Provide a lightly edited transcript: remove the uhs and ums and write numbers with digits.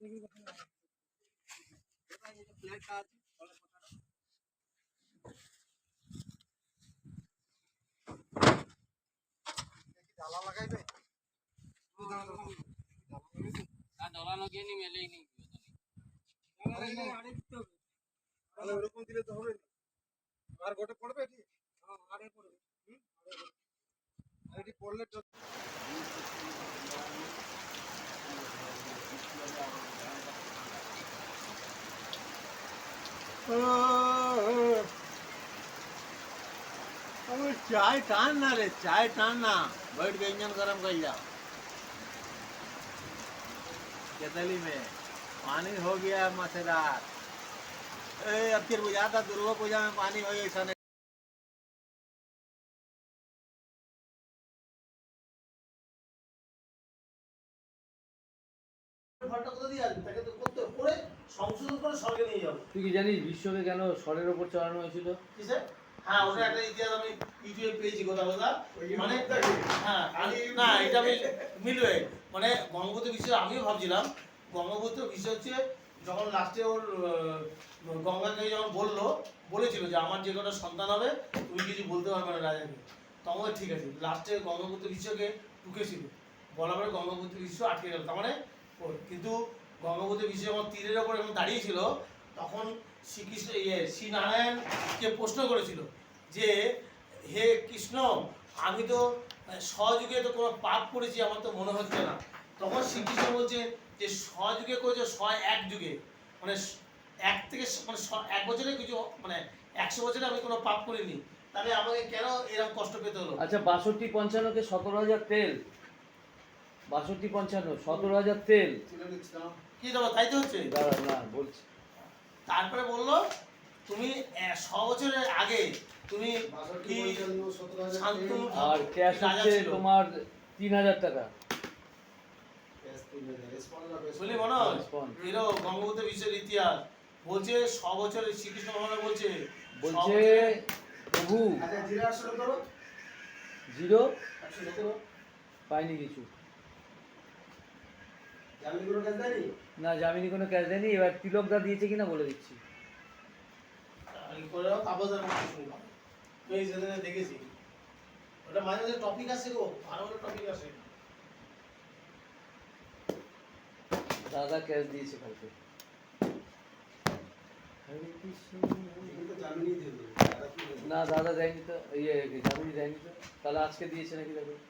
ওরকম দিলে তো হবে না। আর গোটে পড়বে কি? আরে পড়বে। এটি পড়লে তো चाय टान ना रे, चाय टान ना, बैठ के इंजन गरम कर जा। केतली में पानी हो गया मसेदार। अब फिर बुझाता दुर्गा पूजा में पानी हो ऐसा नहीं। তুই কি জানিস বিশ্বকে কেন ষড়ের উপর চড়ানো হয়েছিল? হ্যাঁ, ওটা একটা ইতিহাস আমি ইউটিউবে পেয়েছি কথা মানে হ্যাঁ না এটা আমি মিলবে মানে বঙ্গবন্ধু বিষয় আমিও ভাবছিলাম বঙ্গবন্ধু বিষয় হচ্ছে যখন লাস্টে ওর গঙ্গাকে যখন বলেছিল যে আমার যে কটা সন্তান হবে তুমি কিছু বলতে পারবে না রাজাকে, তখন ঠিক আছে লাস্টে গঙ্গবন্ধু বিশ্বকে ঢুকেছিল বলার পরে গঙ্গবন্ধু বিশ্ব আটকে গেল। তার মানে কিন্তু গঙ্গবন্ধু বিশ্ব যখন তীরের ওপর যখন দাঁড়িয়েছিল তখন শ্রীকৃষ্ণ শ্রীনারায়ণকে প্রশ্ন করেছিল যে হে কৃষ্ণ আমি তো সহযুগে তো কোনো পাপ করেছি আমার তো মনে হচ্ছে না। তখন শ্রীকৃষ্ণ বলছে যে সহযুগে করেছে এক যুগে মানে এক থেকে মানে 1 বছরে কিছু মানে 100 বছরে আমি কোনো পাপ করিনি, তাহলে আমাকে কেন এরকম কষ্ট পেতে হলো? আচ্ছা 62-55-কে 17,000 তেল, 62-55 17,000 তেল কি দেবো তাই তো হচ্ছে। দাঁড়া না বলছি, তারপরে বললো তুমি 100 বছরের আগে তুমি কি শান্তনু আর ক্যাশ হচ্ছে তোমার 3,000 টাকা। বলি মনোজ এরো বঙ্গবন্ধু বিশ্বের ইতিহাস বলছে 100 বছরের শ্রীকৃষ্ণ ভগবান বলছে প্রভু জিরো পাইনি কিছু না, জামিনি কোনো ক্যাশ দেয়নি। এবার তিলক দা দিয়েছে কিনা বলে দিচ্ছি। দেখেছি ওটা মাঝে মাঝে টপিক আসে গো, ভালো ভালো টপিক আসে। দাদা ক্যাশ দিয়েছে কালকে। না দাদা দেয়নি তো, জামিনি দেয়নি তো, তাহলে আজকে দিয়েছে নাকি দেখো।